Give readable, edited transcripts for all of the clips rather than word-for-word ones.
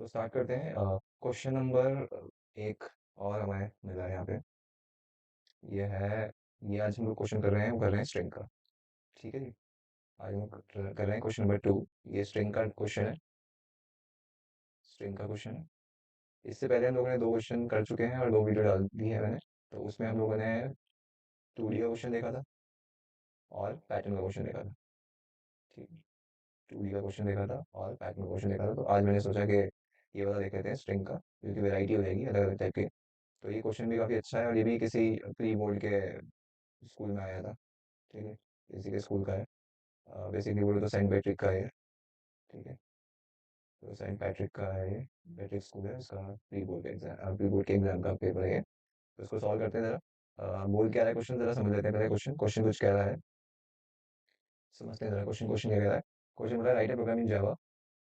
तो स्टार्ट करते हैं। क्वेश्चन नंबर एक और हमें मिला है यहाँ पे। ये है ये आज हम लोग क्वेश्चन कर रहे हैं, वो कर रहे हैं स्ट्रिंग का। ठीक है जी। आज हम कर रहे हैं क्वेश्चन नंबर टू। ये स्ट्रिंग का क्वेश्चन है। स्ट्रिंग का क्वेश्चन है। इससे पहले हम लोगों ने दो क्वेश्चन कर चुके हैं और दो वीडियो डाल दी है मैंने। तो उसमें हम लोगों ने 2D का क्वेश्चन देखा था और पैटर्न का क्वेश्चन देखा था। ठीक है। 2D का क्वेश्चन देखा था और पैटर्न का क्वेश्चन देखा था। तो आज मैंने सोचा कि ये वाला देख लेते हैं स्ट्रिंग का, क्योंकि वैरायटी हो जाएगी अलग अलग टाइप के। तो ये क्वेश्चन भी काफ़ी अच्छा है और ये भी किसी प्री बोर्ड के स्कूल में आया था। ठीक है। किसी के स्कूल का है। बेसिकली बोलो तो सेंट पैट्रिक का है। ठीक है। तो सेंट पैट्रिक का है ये। पैट्रिक स्कूल है, इसका प्री बोर्ड के एग्जाम का पेपर है ये। तो इसको सॉल्व करते हैं जरा। बोल क्या रहा है क्वेश्चन, जरा समझ लेते हैं पहले। क्वेश्चन क्वेश्चन कुछ कह रहा है, समझते हैं जरा। क्वेश्चन क्वेश्चन क्या कह रहा है। क्वेश्चन बोला write a program in Java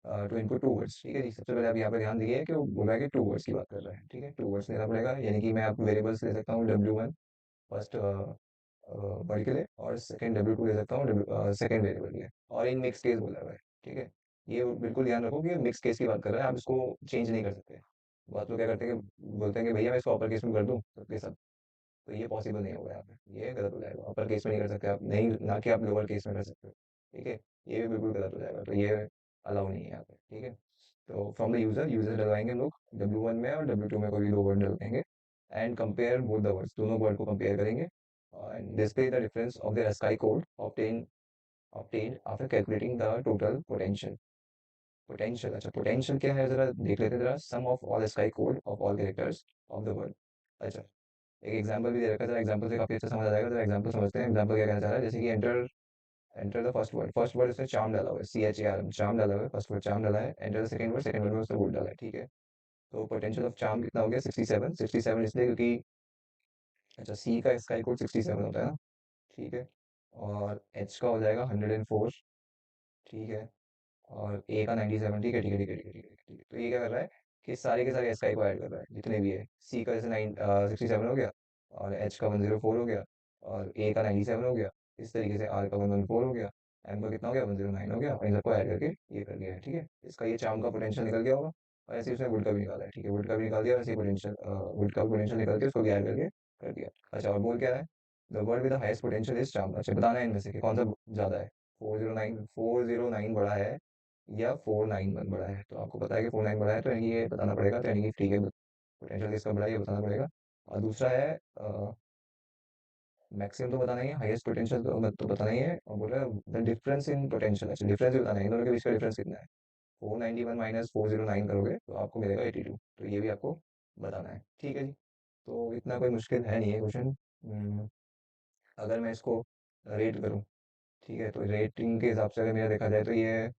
to input two words. ठीक है जी। सबसे पहले आप यहाँ पे ध्यान दिए कि वो बोला है कि टू वर्ड्स की बात कर रहा है। ठीक है, टू वर्ड्स लेना पड़ेगा, यानी कि मैं आप वेरिएबल्स ले सकता हूँ W1 फर्स्ट वर्ड के लिए, और सेकंड W2 ले सकता हूँ सेकंड वेरिएबल के लिए, और इन मिक्स केस बोला हुआ है। ठीक है। ये बिल्कुल ध्यान रखो कि मिक्स केस की बात कर रहा है, आप इसको चेंज नहीं कर सकते। बहुत लोग क्या करते हैं कि बोलते हैं कि भैया मैं इसको अपर केस में कर दूं सबके सब। तो ये पॉसिबल नहीं होगा यहाँ पे, ये गलत हो जाएगा। अपर केस में नहीं कर सकते आप, नहीं, ना कि आप लोअर केस में कर सकते हो। ठीक है। ये भी बिल्कुल गलत हो जाएगा, तो ये अलाउ नहीं है यहाँ पे। ठीक है। तो फ्रॉम द यूजर यूजर डलवाएंगे हम लोग W1 में, और W2 में कोई भी दो word डलवाएंगे। And compare both the words, दोनों वर्ड को कंपेयर करेंगे। And display the difference of the ASCII code obtained after calculating the total potential। Potential, अच्छा पोटेंशियल क्या है जरा देख लेते हैं जरा। सम of all ASCII code of all characters of the word. अच्छा, एक एग्जांपल भी दे रखा है, जरा एग्जांपल से काफी अच्छा समझ आ जाएगा। जरा एग्जांपल समझते हैं। एग्जांपल क्या कहना चाह रहा है, जैसे कि enter enter the first word. First word इसमें चार्म डाला हुआ है, CHARM, चार्म डाला हुआ है। फर्स्ट वर्ड चार्म डाला है। एंटर द सेकंड वर्ड में उसने वुड डाला है। ठीक है। तो पोटेंशियल ऑफ चार्म कितना हो गया, 67। 67 इसलिए क्योंकि, अच्छा, सी का स्काई कोड 67 होता है ना। ठीक है। और एच का हो जाएगा 104। ठीक है। और ए का 97। ठीक है, ठीक है, ठीक है, ठीक है, ठीक है, ठीक है। तो ये क्या कर रहा है कि सारे के सारे स्काई को ऐड कर रहा है जितने भी है। सी का जैसे 67 हो गया, और एच का 104 हो गया, और ए का 97 हो गया। इस तरीके से आर का 114 हो गया, एम का कितना हो गया, 109 हो गया, और इन सबको ऐड करके ये कर दिया है। ठीक है। इसका ये चार्म का पोटेंशियल निकल गया होगा। और ऐसे ही उसने वुड का भी निकाला है। ठीक है, वुड का भी निकाल दिया, और ऐसे पोटेंशियल वुड का पोटेंशियल निकाल के उसको भी ऐड करके कर दिया। अच्छा, और बोल क्या रहा है, the word with the highest potential is charm. अच्छा, बताना है इनमें से कि कौन सा ज्यादा है। 409 बड़ा है या 491 बड़ा है। तो आपको पता है कि 49 बड़ा है, तो यानी कि ये बताना पड़ेगा। तो यानी कि ठीक है, पोटेंशियल किसका बड़ा है ये बताना पड़ेगा। और दूसरा है मैक्सिमम तो बताना ही है, हाईएस्ट पोटेंशियल तो बताना ही है। और बोल रहा है द डिफरेंस इन पोटेंशियल। अच्छा, डिफरेंस भी बताना है, इन दोनों के बीच का डिफरेंस कितना है। 491 माइनस 409 करोगे तो आपको मिलेगा 82। तो ये भी आपको बताना है। ठीक है जी। तो इतना कोई मुश्किल है नहीं है क्वेश्चन। अगर मैं इसको रेट करूँ, ठीक है, तो रेटिंग के हिसाब से अगर मेरा देखा जाए तो ये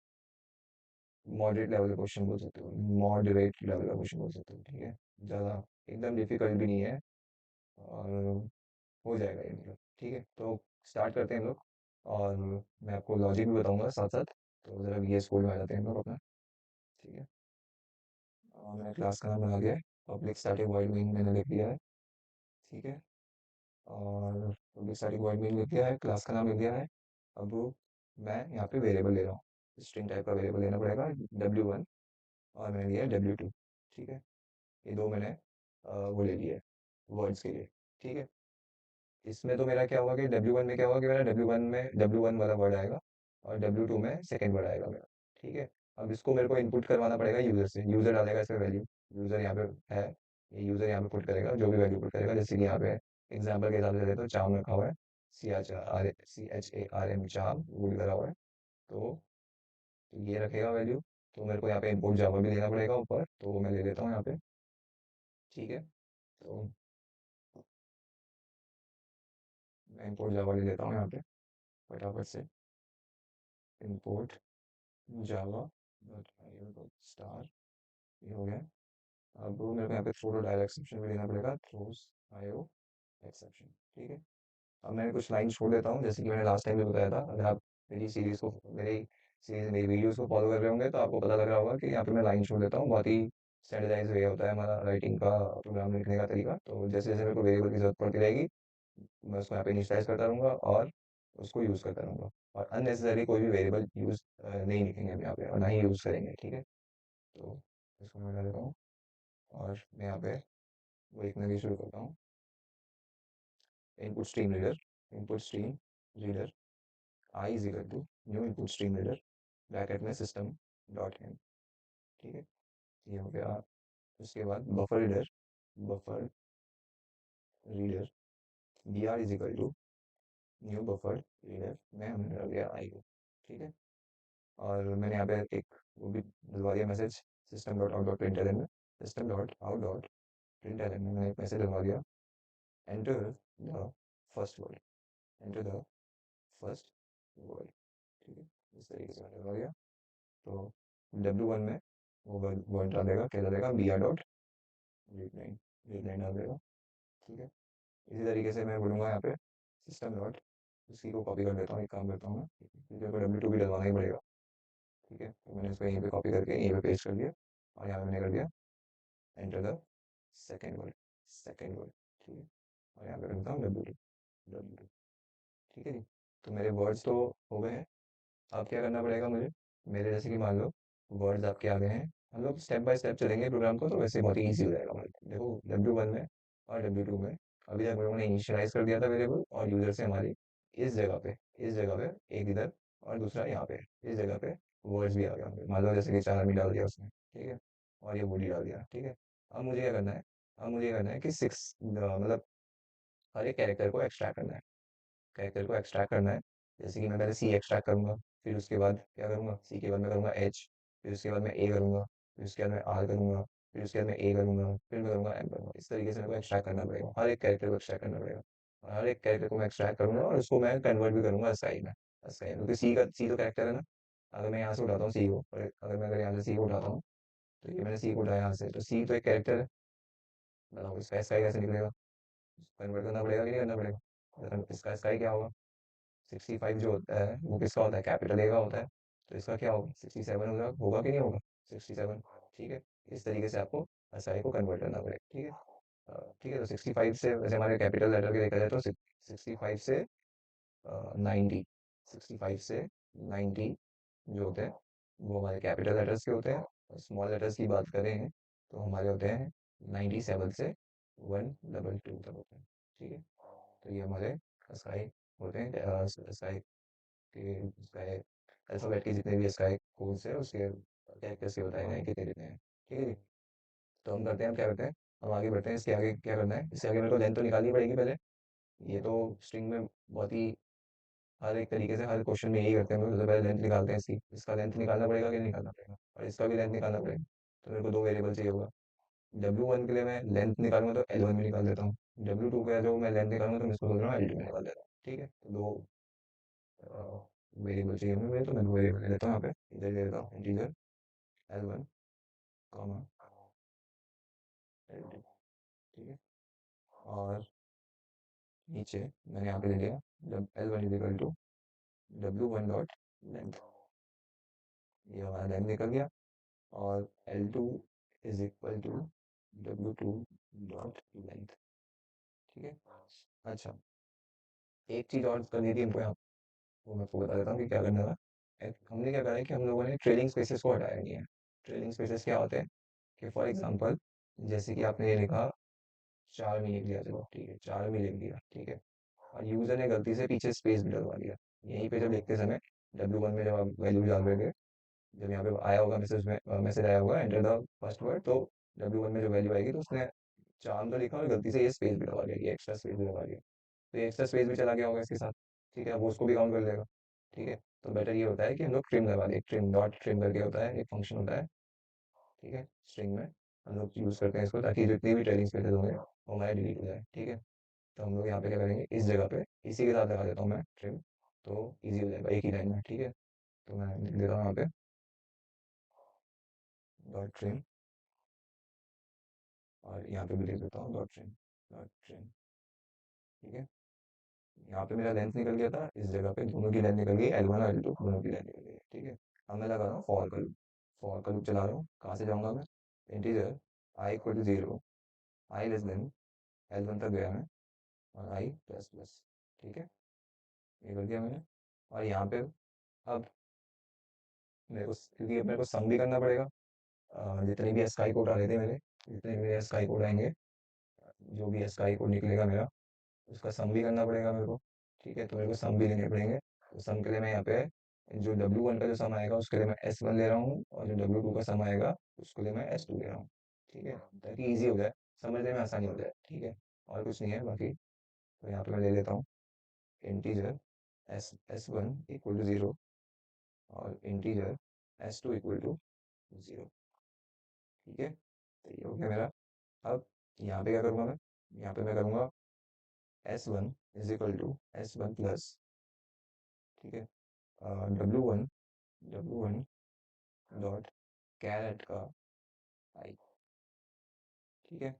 मॉडरेट लेवल का क्वेश्चन बोल सकते हो, मॉडरेट लेवल का क्वेश्चन बोल सकते हो। ठीक है। ज़्यादा एकदम डिफिकल्ट भी नहीं है, और हो जाएगा ये मतलब। ठीक है। तो स्टार्ट करते हैं हम लोग, और मैं आपको लॉजिक भी बताऊंगा साथ साथ। तो ज़रा VS कोड में आ जाते हैं हम लोग अपना। ठीक है। और मैंने क्लास का नाम बना दिया है, पब्लिक स्टैटिक वॉइड मेन मैंने लिख दिया है। ठीक है। और पब्लिक स्टैटिक वॉइड मेन लिख दिया है, क्लास का नाम लिख दिया है। अब मैं यहाँ पे वेरिएबल ले रहा हूँ, स्ट्रिंग टाइप का वेरिएबल लेना पड़ेगा, W1, और मैंने लिया है W2। ठीक है। ये दो मैंने वो ले लिए वर्ड्स के लिए। ठीक है। इसमें तो मेरा क्या होगा कि W1 में क्या होगा कि मेरा W1 में W1 वाला वर्ड आएगा, और W2 में सेकंड वर्ड आएगा मेरा। ठीक है। अब इसको मेरे को इनपुट करवाना पड़ेगा यूजर से। यूजर डालेगा इसमें वैल्यू, यूजर यहाँ पे है, ये यूजर यहाँ पे पुट करेगा जो भी वैल्यू पुट करेगा। जैसे कि यहाँ पे एग्जाम्पल के हिसाब से देखो, चाम रखा हुआ है, CHARM, चाम वूल करा हुआ है। तो ये रखेगा वैल्यू। तो मेरे को यहाँ पे इनपुट जावा भी लेना पड़ेगा ऊपर, तो वो मैं ले लेता हूँ यहाँ पे। ठीक है। तो मैं इनपुट जावा ले लेता हूँ यहाँ पे फटाफट से। इनपुट जावा स्टार, ये हो गया। अब मेरे को यहाँ पे थ्रो डायल एक्सेप्शन भी देना पड़ेगा, थ्रोस आईओ एक्सेप्शन। ठीक है। अब मैं कुछ लाइन छोड़ देता हूँ, जैसे कि मैंने लास्ट टाइम भी बताया था। अगर आप मेरी वीडियोस को फॉलो कर रहे होंगे तो आपको पता लग रहा होगा कि यहाँ पे मैं लाइन छोड़ देता हूँ। बहुत ही स्टैंडर्डाइज वे होता है हमारा राइटिंग का, प्रोग्राम लिखने का तरीका। तो जैसे जैसे मेरे को वेरिएबल की जरूरत पड़ती रहेगी, मैं उसको यहाँ पे इनिशियलाइज करता रहूँगा और उसको यूज़ करता रहूँगा। और अननेसेसरी कोई भी वेरिएबल यूज़ नहीं लिखेंगे हम यहाँ पे, और ना ही यूज़ करेंगे। ठीक है। तो इसको मैं मिटा देता हूँ और मैं यहाँ पे वो लिखना भी शुरू करता हूँ। Input stream reader I is equal to new input stream reader bracket में सिस्टम डॉट इन। ठीक है, ये हो गया। उसके बाद buffer reader B R is equal to new buffer reader में हमने डाल दिया आई को। ठीक है, और मैंने यहाँ पे एक वो भी डलवा दिया message system dot out dot println में। System dot out dot println में मैंने एक मैसेज डलवा दिया, enter the first word, enter the first word. ठीक है, इस तरीके से मैंने डलवा दिया। तो W1 में वो वर्ड डालेगा, क्या डालेगा, B R dot read line डाल देगा। ठीक है, इसी तरीके से मैं बोलूँगा यहाँ पे सिस्टम डॉट, उसी को कॉपी कर देता हूँ, एक काम करता हूँ मैं, क्योंकि मेरे को W2 भी डलवाना ही पड़ेगा। ठीक है, तो मैंने इसको यहीं पे कॉपी करके यहीं पे पेस्ट कर दिया और यहाँ पे मैंने कर दिया एंटर द सेकेंड वर्ड। ठीक है, और यहाँ पे करता हूँ W2। ठीक है जी, तो मेरे वर्ड्स तो हो गए हैं। अब क्या करना पड़ेगा मुझे, मेरे जैसे कि मान लो वर्ड्स आपके आ गए हैं, हम लोग स्टेप बाय स्टेप चलेंगे प्रोग्राम को, तो वैसे बहुत ही ईजी हो जाएगा। मतलब देखो W1 में और W2 में अभी तक हम लोगों ने इनिशियलाइज कर दिया था वेरिएबल, और यूजर से हमारी इस जगह पे एक इधर और दूसरा यहाँ पे इस जगह पे वर्ड्स भी आ गया होंगे। मान लो जैसे कि 4 आदमी डाल दिया उसने, ठीक है, और ये बॉडी डाल दिया। ठीक है, अब मुझे क्या करना है, कि 6 मतलब हर एक कैरेक्टर को एक्सट्रैक्ट करना है, जैसे कि मैं पहले सी एक्सट्रैक्ट करूंगा, फिर उसके बाद क्या करूंगा, सी के बाद मैं करूंगा एच, फिर उसके बाद मैं ए करूंगा, फिर उसके बाद मैं आर करूंगा, फिर उसके बाद मैं ए करूंगा, फिर मैं करूंगा एम करूंगा। इस तरीके से मेरे को एक्सट्रैक्ट करना पड़ेगा, हर एक कैरेक्टर को एक्सट्रैक्ट करना पड़ेगा, और हर एक कैरेक्टर को मैं एक्सट्रैक्ट करूंगा और उसको मैं कन्वर्ट भी करूंगा असाई में। असाई क्योंकि सी तो कैरेक्टर है ना, अगर मैं यहाँ से उठाता हूँ सी को, और अगर यहाँ से सी को उठाता हूँ, तो ये मैंने सी को उठाया यहाँ से, तो सी तो एक कैरेक्टर है। बताओ इसका एसआई कैसे निकलेगा, कन्वर्ट करना पड़ेगा कि नहीं करना पड़ेगा। इसका एसआई क्या होगा, 65 जो होता है वो किसका होता है, कैपिटल ए का होता है, तो इसका क्या होगा, 67 होगा, होगा कि नहीं होगा, 67। ठीक है, इस तरीके से आपको एसआई को कन्वर्ट करना पड़ेगा। ठीक है, ठीक है, तो 65 से वैसे हमारे कैपिटल लेटर के देखा जाए तो 65 से 90, 65 से 90 जो होते हैं वो हमारे कैपिटल लेटर्स के होते हैं, और स्मॉल लेटर्स की बात करें तो हमारे होते हैं 97 से 122 तक होते हैं। ठीक है, तो ये हमारे स्काई होते हैं, स्काई के स्काई अल्फ़ाबेट के जितने भी स्काई कोड्स है उसके कैरेक्टर्स के बताए गए हैं कितने कितने हैं। ठीक है जी, तो हम करते हैं, हम क्या करते हैं, हम आगे बढ़ते हैं। इसके आगे क्या करना है, इससे आगे मेरे को लेंथ तो निकालनी पड़ेगी पहले। ये तो स्ट्रिंग में बहुत ही हर एक तरीके से हर क्वेश्चन में यही करते हैं, हम लोग सबसे पहले लेंथ निकालते हैं इसकी, इसका लेंथ निकालना पड़ेगा कि नहीं निकालना पड़ेगा, और इसका भी लेंथ निकालना पड़ेगा। तो मेरे को दो वेरिएबल चाहिए होगा, W1 के लिए मैं लेंथ निकालूंगा तो L1 में निकाल देता हूँ, W2 का जो मैं लेंथ निकालूंगा तो मैं इसको बोल रहा हूँ L2 में निकाल देता हूँ। ठीक है, तो दो वेरिएबल चाहिए हमें, तो मैं दो वेरिएबल ले लेता हूँ यहाँ पे, इधर ले लेता हूँ इंटीजर L1 कॉमा L2। ठीक है, और नीचे मैंने यहाँ पे ले लिया जब L1 is equal to W1 dot length, ये हमारा लेंथ निकल गया, और L2 is equal to W2 dot length. ठीक है, अच्छा, एक चीज और करनी थी हमको यहाँ, वो मैं आपको बता देता हूँ कि क्या करना था। हमने क्या करा है कि हम लोगों ने ट्रेलिंग स्पेसेस को हटाया नहीं है। ट्रेलिंग स्पेसेस क्या होते हैं, कि फॉर एग्जांपल जैसे कि आपने ये लिखा 4 में लिख दिया, चलो ठीक है 4 में लिख दिया, ठीक है, और यूजर ने गलती से पीछे स्पेस भी डलवा दिया यहीं पे जब लिखते समय, W1 में जब आप वैल्यू डाल रहे थे, जब यहाँ पे आया होगा मैसेज में, मैसेज आया होगा एंटर द फर्स्ट वर्ड, तो W1 में जो वैल्यू आएगी तो उसने चांद तो लिखा और गलती से ये स्पेस भी लगा दिया, ये एक्स्ट्रा स्पेस भी लगा दिया, तो ये एक्स्ट्रा स्पेस भी चला गया होगा इसके साथ। ठीक है, अब वो उसको भी काउंट कर लेगा। ठीक है, तो बेटर ये होता है कि हम लोग ट्रिम लगा दें, ट्रिम डॉट ट्रिम करके होता है, एक फंक्शन होता है। ठीक है, स्ट्रिंग में हम लोग यूज़ करते हैं इसको, ताकि जितनी भी ट्रेनिंग स्पेसेस होंगे वो हमारे डिलीट हो जाए। ठीक है, तो हम लोग यहाँ पे क्या करेंगे, इस जगह पे इसी के साथ लगा देता हूँ मैं ट्रिम, तो ईजी हो जाएगा एक ही लाइन में। ठीक है, तो मैं लिख देता हूँ यहाँ पे डॉट ट्रिम, और यहाँ पे भी लिख देता हूँ डॉट ट्रिम। ठीक है, यहाँ पे मेरा लेंथ निकल गया था, इस जगह पे दोनों की लेंथ निकल गई, L1 और L2 दोनों की लेंथ निकल गई। ठीक है, अब मैं लगा रहा हूँ फॉर का लूप चला रहा हूँ। कहाँ से जाऊँगा मैं, integer I equal to 0, I less than L1 तक गया मैं, और आई प्लस प्लस। ठीक है, ये कर दिया मैंने, और यहाँ पे अब मेरे को, क्योंकि अब मेरे को सम भी करना पड़ेगा, जितने भी एसकाई कोड आ रहे थे मेरे, जितने भी एसकाई कोड आएंगे, जो भी एसकाई कोड निकलेगा मेरा, उसका सम भी करना पड़ेगा मेरे को। ठीक है, तो मेरे को सम भी लेने पड़ेंगे। तो सम के लिए मैं यहाँ पे जो W1 का जो सम आएगा उसके लिए मैं S1 ले रहा हूँ, और जो W2 का सम आएगा उसके लिए मैं S2 ले रहा हूँ। ठीक है, ताकि इजी हो जाए, समझने में आसानी हो जाए। ठीक है, और कुछ नहीं है बाकी। तो यहाँ पे मैं ले लेता हूँ इंटीजर S1 इक्वल टू 0, और इंटीजर S2 इक्वल टू 0। ठीक है, तो ये हो गया मेरा। अब यहाँ पे क्या करूँगा मैं? यहाँ पे मैं करूँगा S1 is equal to S1 plus, ठीक है, W1 डॉट कैरेट का आई। ठीक है,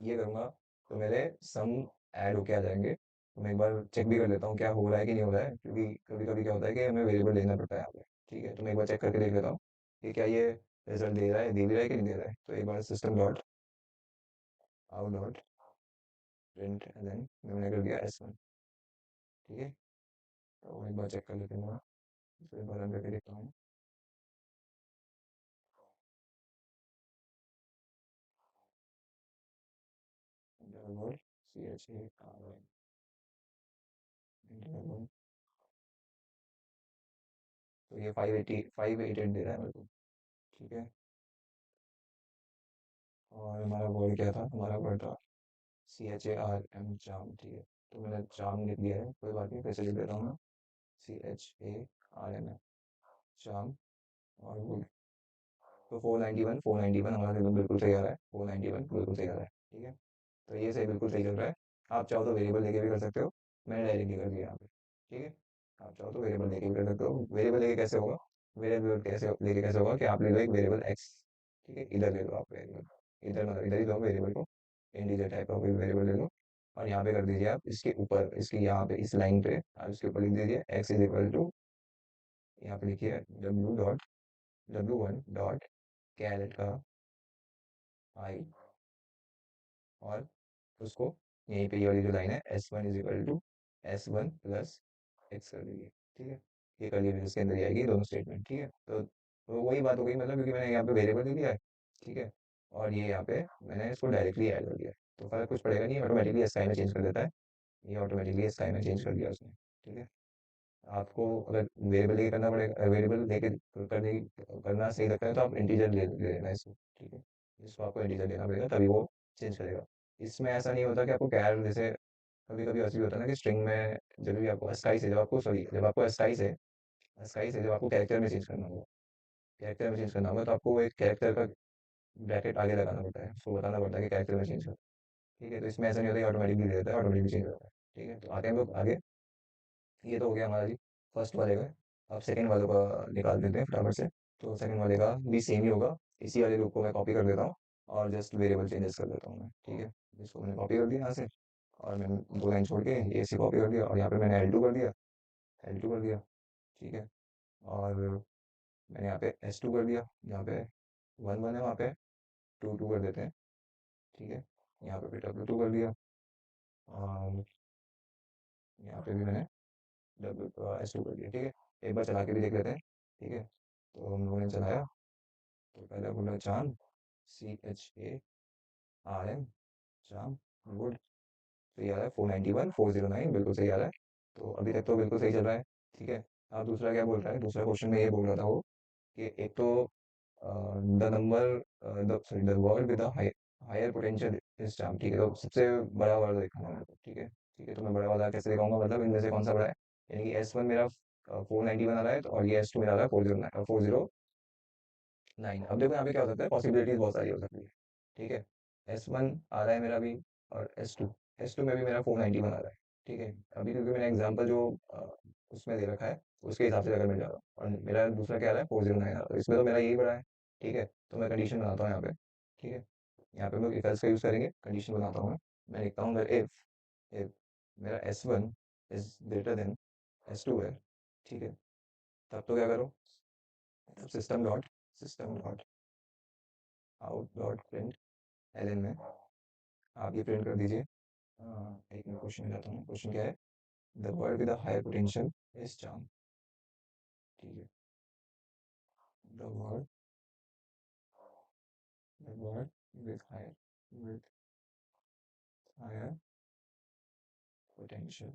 ये करूँगा तो मेरे सम ऐड होके आ जाएंगे। तो मैं एक बार चेक भी कर लेता हूँ क्या हो रहा है कि नहीं हो रहा है, क्योंकि कभी कभी क्या होता है कि हमें वेरिएबल लेना पड़ता है यहाँ पे। ठीक है, तो मैं एक बार चेक करके देख लेता हूँ कि क्या ये रिजल्ट दे रहा है, दे भी रहा है कि नहीं दे रहा है। तो एक बार system dot out dot print and then मैंने कर दिया S1। ठीक है, तो एक बार चेक कर लेते हैं मैं, फिर एक बार रन करके देखता हूँ। Double CHARN interval. तो ये 588 दे रहा है मेरे को। ठीक है, और हमारा वर्ड क्या था? हमारा वर्ड था CHARM चाम। ठीक है, तो मैंने चाम लिख दिया है, कोई बात नहीं, फिर से लिख देता हूँ मैं। CHARM चाम। और वो तो 491 हमारा रिजल्ट बिल्कुल सही आ रहा है, 491 बिल्कुल सही आ रहा है। ठीक है, तो ये सही, बिल्कुल सही चल रहा है। आप चाहो तो वेरिएबल लेके भी कर सकते हो, मैंने डायरेक्टली कर दिया यहाँ पे। ठीक है, आप चाहो तो वेरिएबल लेके भी कर सकते हो। वेरिएबल लेके कैसे होगा? वेरिएबल कैसे लेके कैसे होगा कि आप ले लो एक वेरिएबल एक्स। ठीक है, इधर ले लो आप वेरिएबल, इधर मतलब इधर ही लो वेरिएबल को, इंटीजर टाइप का कोई वेरिएबल ले लो। और यहाँ पे कर दीजिए आप इसके ऊपर, इसके यहाँ पे इस लाइन पे आप इसके ऊपर लिख दीजिए एक्स इज इक्वल टू, यहाँ पे लिखिए W1 डॉट कैरेट का आई, और उसको यहीं पे ये वाली जो लाइन है S1 is equal to S1 plus X कर दीजिए। ठीक है, ये कर लीजिए, इसके अंदर ही आएगी दोनों स्टेटमेंट। ठीक है, तो वही बात हो गई, मतलब क्योंकि मैंने यहाँ पे वेरिएबल दे दिया है। ठीक है, और ये यहाँ पे मैंने इसको डायरेक्टली ऐड कर दिया है, तो फर्क कुछ पड़ेगा नहीं, ऑटोमेटिकली एसआई में चेंज कर देता है। ये ऑटोमेटिकली एसआई में चेंज कर दिया उसने। ठीक है, आपको अगर वेरिएबल लेके करना पड़ेगा, वेरिएबल लेके करने करना सही लगता है तो आप इंटीजर ले लेना इसको। ठीक है, इसको आपको इंटीजर लेना पड़ेगा तभी वो चेंज करेगा। इसमें ऐसा नहीं होता कि आपको कैर जैसे कभी कभी ऐसा भी होता है ना कि स्ट्रिंग में जब भी आपको अस्काई से, जब आपको सॉरी जब आपको अस्काई से जब आपको कैरेक्टर में चेंज करना होगा, कैरेक्टर में चेंज करना होगा तो आपको वो एक कैरेक्टर का ब्रैकेट आगे लगाना पड़ता है, उसको बताना पड़ता है कि कैरेक्टर में चेंज कर। ठीक है, तो इसमें ऐसा नहीं होता कि ऑटोमेटिकली दे देता है, ऑटोमेटिकली चेंज होता है। ठीक है, तो आते हैं हम लोग आगे। ये तो हो गया हमारा जी फर्स्ट वाले का। अब सेकंड वाले का निकाल देते हैं फटाफट से। तो सेकंड वाले का भी सेम ही होगा, इसी वाले लूप को मैं कॉपी कर देता हूँ और जस्ट वेरिएबल चेंजेस कर देता हूँ मैं। ठीक है, इसको मैंने कॉपी कर दिया यहाँ से, और मैंने दो लाइन छोड़ के ये से कॉपी कर दिया, और यहाँ पे मैंने L2 कर दिया, L2 कर दिया। ठीक है, और मैंने यहाँ पे S2 कर दिया, यहाँ पे 1 1 है, वहाँ पे 2 2 कर देते हैं। ठीक है, यहाँ पे भी W2 कर दिया, और यहाँ पे भी मैंने S2 कर दिया। ठीक है, एक बार चला के भी देख लेते हैं। ठीक है, तो हम लोगों ने चलाया, तो पहले बोला चांद, CHARM चांद, गुड। सही आ रहा है, 491 409 बिल्कुल सही आ रहा है। तो अभी तक तो बिल्कुल सही चल रहा है। ठीक है, अब दूसरा क्या बोल रहा है? दूसरा क्वेश्चन में ये बोल रहा था वो कि एक तो the number the sorry the word with higher potential is charm. ठीक है, तो सबसे बड़ा वर्ड दिखाना है मेरे को। ठीक है, ठीक है, तो मैं बड़ा वाला कैसे दिखाऊंगा, मतलब इनमें से कौन सा बड़ा है? यानी कि S1 मेरा 491 आ रहा है, तो और ये S2 मेरा आ रहा है 409। अब देखो यहाँ पे क्या हो सकता है, पॉसिबिलिटीज बहुत सारी हो सकती है। ठीक है, S1 आ रहा है मेरा भी, और एस टू में भी मेरा 491 आ रहा है। ठीक है, अभी क्योंकि मैंने एग्जाम्पल जो उसमें दे रखा है उसके हिसाब से अगर मिल जा रहा हूँ, और मेरा दूसरा क्या आ रहा है 409 आ रहा है, तो इसमें तो मेरा यही बड़ा है। ठीक है, तो मैं कंडीशन बनाता हूँ यहाँ पे। ठीक है, यहाँ पे हम लोग इफ एल्स का यूज करेंगे, कंडीशन बनाता हूँ मैं लिखता हूँ अगर इफ मेरा S1 is greater than S2 है। ठीक है, तब तो क्या करो, तब system dot out dot print L में आप ये प्रिंट कर दीजिए। एक मैं क्वेश्चन में जाता हूँ, क्वेश्चन क्या है? The word with higher potential is charm. ठीक है, the word the word with higher potential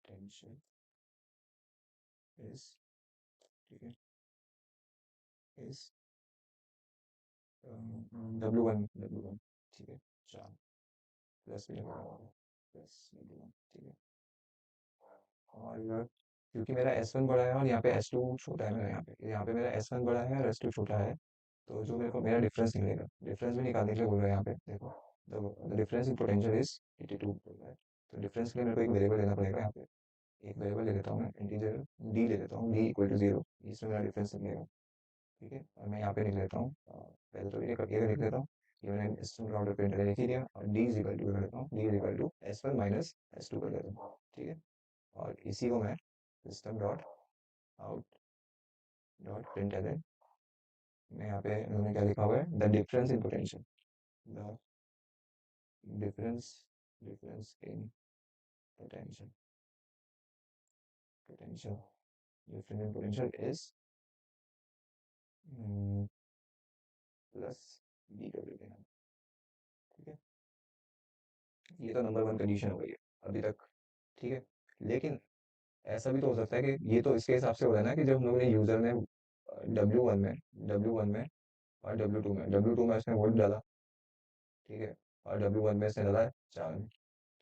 potential is, ठीक है, is W1, ठीक है, चार प्लस भी लगा हुआ है, प्लस W1, ठीक है। और क्योंकि मेरा S1 बड़ा है और यहाँ पे S2 छोटा है, मेरा यहाँ पे मेरा S1 बड़ा है और S2 छोटा है, तो जो मेरे को मेरा डिफरेंस निकलेगा, डिफरेंस भी निकालने के लिए बोल रहा है यहाँ पे, देखो the difference in potential is 82 बोल रहा है। तो डिफरेंस के लिए मेरे को एक वेरिएबल लेना पड़ेगा यहाँ पे। एक वेरिएबल ले लेता हूँ मैं, इंटीजर डी ले लेता हूँ, डी इक्वल टू 0, इसमें मेरा डिफरेंस निकलेगा, ठीक है। और मैं यहाँ पे लिख लेता हूँ, पहले तो ये लिख लेता हूँ, ये मैंने सिस्टम का ऑर्डर प्रिंटर लिख ही दिया, और डी इज इक्वल टू कर लेता हूँ, D is equal to S1 minus S2 कर लेता हूँ, ठीक है। और इसी को मैं system dot out dot println में, यहाँ पे उन्होंने क्या लिखा हुआ है, the difference in potential, the difference difference in potential potential difference in potential is plus B कर देते हैं, ठीक है। ये तो नंबर वन कंडीशन हो गई है अभी तक, ठीक है। लेकिन ऐसा भी तो हो सकता है कि ये तो इसके हिसाब से हो रहा है ना, कि जब हम लोगों ने यूजर ने डब्ल्यू वन में और डब्ल्यू टू में उसने वोल्ट डाला, ठीक है, और W1 में इसने डाला है चार्ज,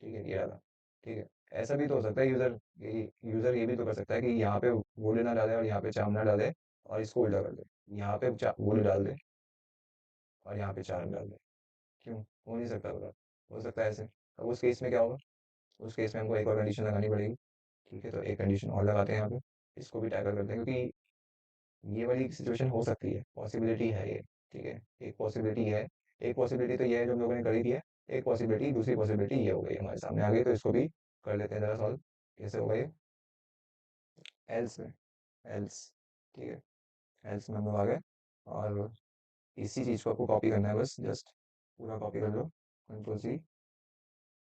ठीक है, ये डाला, ठीक है। ऐसा भी तो हो सकता है, यूजर ये भी तो कर सकता है कि यहाँ पे वोल्ट ना डाले और यहाँ पे चार्ज ना डाले, और इसको उल्टा कर दे, यहाँ पे वोल्ट डाल दे और यहाँ पे चार्ज डाल दे। क्यों हो नहीं सकता बता? हो सकता है ऐसे। अब उस केस में क्या होगा? उस केस में हमको एक और कंडीशन लगानी पड़ेगी, ठीक है। तो एक कंडीशन और लगाते हैं यहाँ पे, इसको भी टैकल करते हैं, क्योंकि ये वाली सिचुएशन हो सकती है, पॉसिबिलिटी है ये, ठीक है। एक पॉसिबिलिटी है, एक पॉसिबिलिटी तो ये है जो हम लोगों ने कर ही दी है। एक पॉसिबिलिटी, दूसरी पॉसिबिलिटी ये हो गई हमारे सामने आ गई, तो इसको भी कर लेते हैं जरा सॉल्व। कैसे होगा ये? एल्स में, एल्स, ठीक है, एल्स में हम लोग आ गए, और इसी चीज़ को आपको कॉपी करना है, बस जस्ट पूरा कॉपी कर लो, Ctrl+C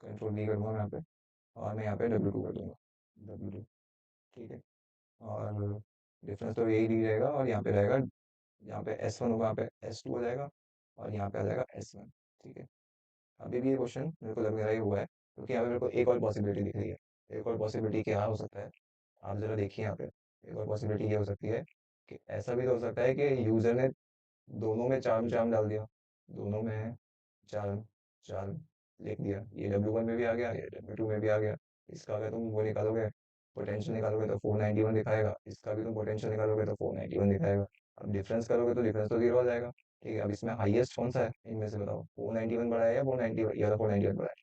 Ctrl+V करूँगा मैं यहाँ पे, और मैं यहाँ पे W2 कर दूंगा, W2, ठीक है। और डिफरेंस तो यही दी रहेगा, और यहाँ पे रहेगा, यहाँ पे S1 होगा, यहाँ पे S2 हो जाएगा, और यहाँ पे आ जाएगा S1, ठीक है। अभी भी ये क्वेश्चन मेरे को लग रहा है हुआ है, क्योंकि यहाँ पे मेरे को एक और पॉसिबिलिटी दिख रही है। एक और पॉसिबिलिटी क्या हो सकता है, आप जरा देखिए यहाँ पे। एक और पॉसिबिलिटी ये हो सकती है कि ऐसा भी तो हो सकता है कि यूजर ने दोनों में चार्म चार्म डाल दिया, दोनों में चार्म चार्म लिख दिया, ये W1 में भी आ गया, ये W2 में भी आ गया। इसका अगर तुम वो निकालोगे, पोटेंशियल निकालोगे, तो 491 दिखाएगा, इसका भी तुम पोटेंशियल निकालोगे तो 491 दिखाएगा। अब डिफरेंस करोगे तो डिफरेंस तो जीरो आ जाएगा, ठीक है। अब इसमें हाईएस्ट कौन सा है इनमें से, बताओ? 491 बड़ा है या 490, या 491 बड़ा है?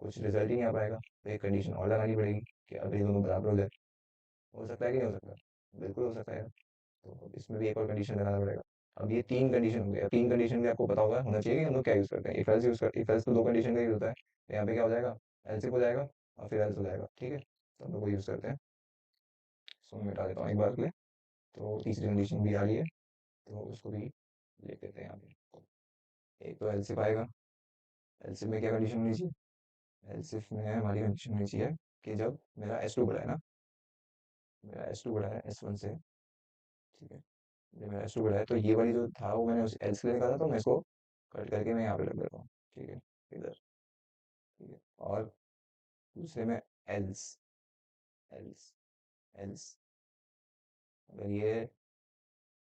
कुछ रिजल्ट ही नहीं आ पाएगा, तो एक कंडीशन और लगानी पड़ेगी कि अगर ये दोनों बराबर हो जाए। हो सकता है कि नहीं हो सकता? बिल्कुल हो सकता है। तो इसमें भी एक और कंडीशन लगाना पड़ेगा। अब ये तीन कंडीशन हो गया, तीन कंडीशन भी आपको पता होना चाहिए कि हम लोग क्या यूज करते हैं। इफ एल्स तो दो कंडीशन का यूज होता है, तो यहाँ पे क्या हो जाएगा, एल्स इफ हो जाएगा और फिर एल्स हो जाएगा, ठीक है। तो हम लोग वो यूज करते हैं। सो मैं मिटा देता हूँ एक बार के लिए। तो तीसरी कंडीशन भी आ रही है, तो उसको भी लिख देते हैं यहाँ पे। एक तो एल्स इफ आएगा, एल्स इफ में क्या कंडीशन होनी चाहिए? एल्स इफ में हमारी कंडीशन होनी चाहिए कि जब मेरा S2 बड़ा है ना, मेरा S2 बड़ा है S1 से, ठीक है। जब मेरा S2 बड़ा है, तो ये वाली जो था वो मैंने उस एल्स के लिए निकाला, तो मैं इसको कट करके मैं यहाँ पे लग देता हूँ, ठीक है, इधर, ठीक है। और दूसरे में एल्स, एल्स, एल्स, अगर ये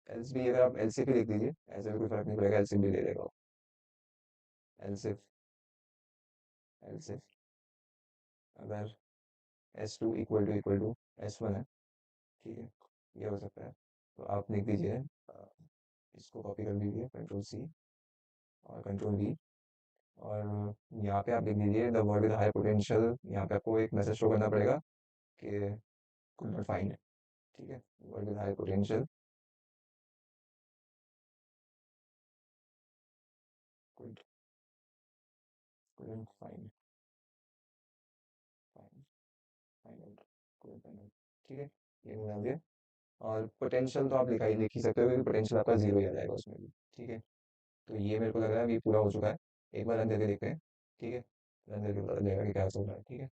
एल्स भी, अगर आप एल्स भी लिख दीजिए, ऐसे भी कोई फर्क नहीं पड़ेगा, एल्स भी ले लेगा। एल्स एल्स अगर S2 इक्वल टू S1 है, ठीक है, ये हो सकता है। तो आप लिख दीजिए, इसको कॉपी कर लीजिए, Ctrl+C और Ctrl+V, और यहाँ पे आप लिख दीजिए the word with high potential. यहाँ पे आपको एक मैसेज शो करना पड़ेगा कि कुड नॉट फाइंड, ठीक है, word with high potential could couldn't find find out couldn't find out, ठीक है, ये मिला दिया। और पोटेंशियल तो आप लिख ही सकते हो, क्योंकि पोटेंशियल आपका जीरो ही आ जाएगा उसमें भी, ठीक है। तो ये मेरे को लग रहा है अभी पूरा हो चुका है। एक बार रन करके देखते हैं, ठीक है, रन करके पता चलेगा कि क्या चल रहा है, ठीक है।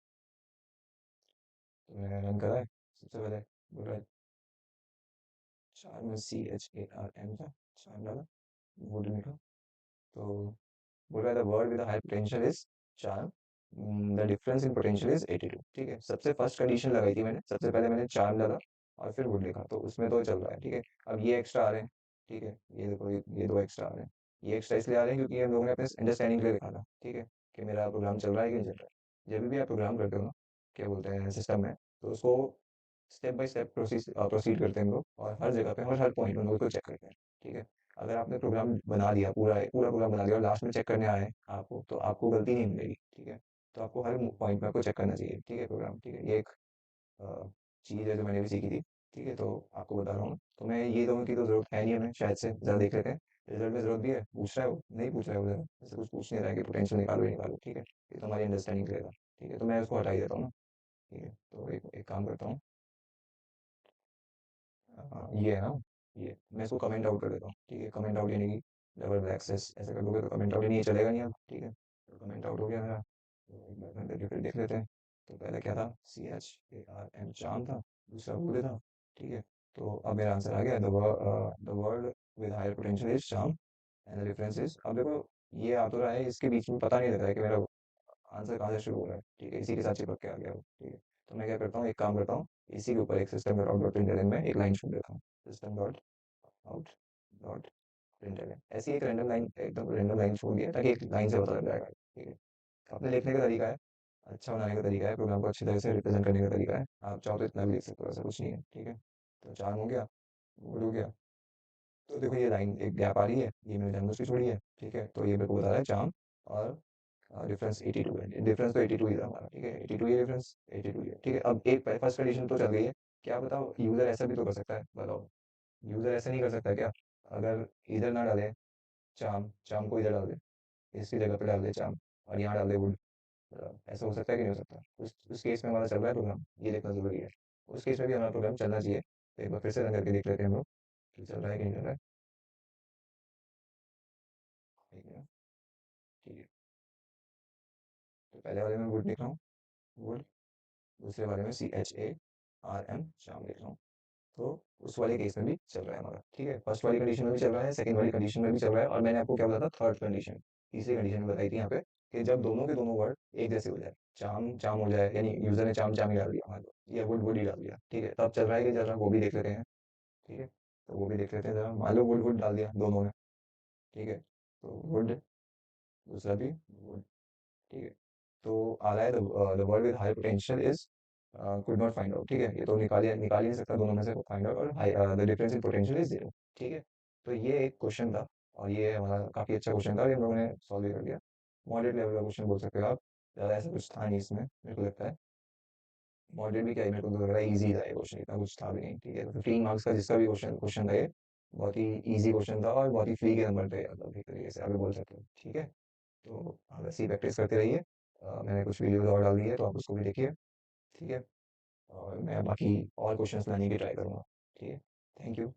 तो मैंने रन करा है, सबसे पहले बोल रहा है चार में CHARM था, चार डाला, वुड लिखा। तो बोल रहा है the word with high potential is charm, the difference in potential is 82। ठीक है, सबसे फर्स्ट कंडीशन लगाई थी मैंने, सबसे पहले मैंने चार्म लगा और फिर वुड लिखा, तो उसमें तो चल रहा है। ठीक है, अब ये एक्स्ट्रा आ रहे हैं। ठीक है, ये देखो, ये दो एक्स्ट्रा आ रहे हैं। ये एक्स्ट्रा इसलिए आ रहे हैं क्योंकि हम लोगों ने अपने अंडरस्टैंडिंग के लिए लिखा था। ठीक है, कि मेरा प्रोग्राम चल रहा है कि नहीं चल रहा है। जब भी आप प्रोग्राम करते हो ना, क्या बोलते हैं सिस्टम में, तो उसको स्टेप बाय स्टेप प्रोसीड करते हैं हम लोग, और हर जगह पे हर हर पॉइंट में हम लोग को चेक करते हैं। ठीक है, अगर आपने प्रोग्राम बना दिया, पूरा पूरा प्रोग्राम बना दिया और लास्ट में चेक करने आए आपको, तो आपको गलती नहीं मिलेगी। ठीक है, तो आपको हर पॉइंट में आपको चेक करना चाहिए। ठीक है, प्रोग्राम। ठीक है, ये एक चीज़ है जो मैंने भी सीखी थी। ठीक है, तो आपको बता रहा हूँ। तो मैं ये दोनों की तो जरूरत है नहीं हमें, शायद से ज़रा देख लेते हैं। रिजल्ट में जरूरत भी है, पूछ रहा है वो, नहीं पूछ रहा है वो, ज़रा ऐसे कुछ पूछ नहीं रहा है कि पोटेंशियल निकालो ही निकालो। ठीक है, ये तो हमारी अंडरस्टैंडिंग करेगा। ठीक है, तो मैं उसको हटा ही देता हूँ ना। ठीक है, तो एक काम करता हूँ। हाँ, ये है ना, ये मैं इसको कमेंट आउट कर देता हूँ। ठीक है, कमेंट आउट यानी कि डबल ब्लैक से ऐसे कर दोगे तो कमेंट आउट, नहीं चलेगा नहीं अब। ठीक है, तो कमेंट आउट हो गया मेरा। तो एक बार फिर देख लेते हैं। तो पहले क्या था, CHARM चार्म था, दूसरा वुड था। ठीक है, तो अब मेरा आंसर आ गया, the word with higher potential is charm and the difference is. अब देखो, ये आ तो रहा है, इसके बीच में पता नहीं लग रहा है कि मेरा आंसर कहाँ से शुरू हो रहा है। ठीक है, इसी के साथ चिपक के आ गया वो। ठीक है, तो मैं क्या करता हूँ, एक काम करता हूूँ, इसी के ऊपर एक system dot out dot println में एक लाइन छोड़ देता हूँ। System dot out dot println, ऐसी एक रैंडम लाइन, एकदम रैंडम लाइन छोड़ दिया ताकि एक लाइन से पता लग जाएगा। ठीक है, अपने लिखने का तरीका है, अच्छा बनाने का तरीका है, प्रोग्राम को अच्छी तरह से रिप्रेजेंट करने का तरीका है। आप चाहो तो इतना भी लिख सकते हो, ऐसा कुछ नहीं है। ठीक है, तो चार हो गया, बोल हो गया। तो देखो ये लाइन एक गैप आ रही है, ये मैंने जानबूझ के छोड़ी है। ठीक है, तो ये मेरे को बता रहा है चाम, और डिफरेंस 82 है। डिफरेंस तो 82 ही था हमारा। ठीक है, 82 ही है डिफरेंस, 82 ही है। ठीक है, अब एक फर्स्ट कंडीशन तो चल गई है। क्या बताओ, यूजर ऐसा भी तो कर सकता है, बताओ। यूजर ऐसा नहीं कर सकता क्या, अगर इधर ना डाले चाम, चाम को इधर डाल दे, इसकी जगह पे डाल दे चाम, और यहाँ डाल दे वुड। ऐसा हो सकता है कि नहीं हो सकता? उस केस में हमारा चल रहा है प्रोग्राम, ये देखना जरूरी है। उस केस में भी हमारा प्रोग्राम चलना चाहिए। तो एक बार फिर से रन करके देख लेते हैं हम लोग कि चल रहा है कि नहीं चल रहा है। ठीक है, ठीक है। तो पहले वाले में वुड लिख रहा हूँ, वुड। दूसरे वाले में CHARM शाम लिख रहा हूँ। तो उस वाले केस में भी चल रहा है हमारा। ठीक है, फर्स्ट वाली कंडीशन में भी चल रहा है, सेकंड वाली कंडीशन में भी चल रहा है, और मैंने आपको क्या बताया था, थर्ड कंडीशन, तीसरी कंडीशन बताई थी यहाँ पे, कि जब दोनों के दोनों वर्ड एक जैसे हो जाए, चाम चाम हो जाए, यानी यूजर ने चाम चाम ही डाल दिया मान लो, या वुड वुड ही डाल दिया। ठीक है, तब चल रहा है कि चल रहा है, वो भी देख लेते हैं। ठीक है, तो वो भी देख लेते हैं जरा, मान लो वुड वुड डाल दिया दोनों ने। ठीक है, तो वुड, दूसरा भी वुड। ठीक है, तो आ रहा है the word with high potential is could not find out. ठीक है, ये तो निकाल ही नहीं सकता दोनों में से फाइंड आउट, और high the difference in potential is zero. ठीक है, तो ये एक क्वेश्चन था, और ये हमारा काफी अच्छा क्वेश्चन था, ये हम लोगों ने सॉल्व भी कर लिया। मॉडरेट लेवल का क्वेश्चन बोल सकते हो आप, ज़्यादा ऐसा कुछ था नहीं इसमें, मेरे को लगता है। मॉडरेट भी क्या है, मेरे को तो लग रहा है इजी था ये क्वेश्चन, इतना कुछ था भी नहीं। ठीक है, तो 15 मार्क्स का जिसका भी क्वेश्चन क्वेश्चन था ये, बहुत ही इजी क्वेश्चन था, और बहुत ही फ्री के नंबर थे, मतलब एक तरीके से आगे बोल सकते हो। ठीक है, तो आप ऐसे ही प्रैक्टिस करते रहिए। मैंने कुछ वीडियोज और डाल दी है, तो आप उसको भी देखिए। ठीक है, और मैं बाकी और क्वेश्चंस लाने की ट्राई करूँगा। ठीक है, थैंक यू।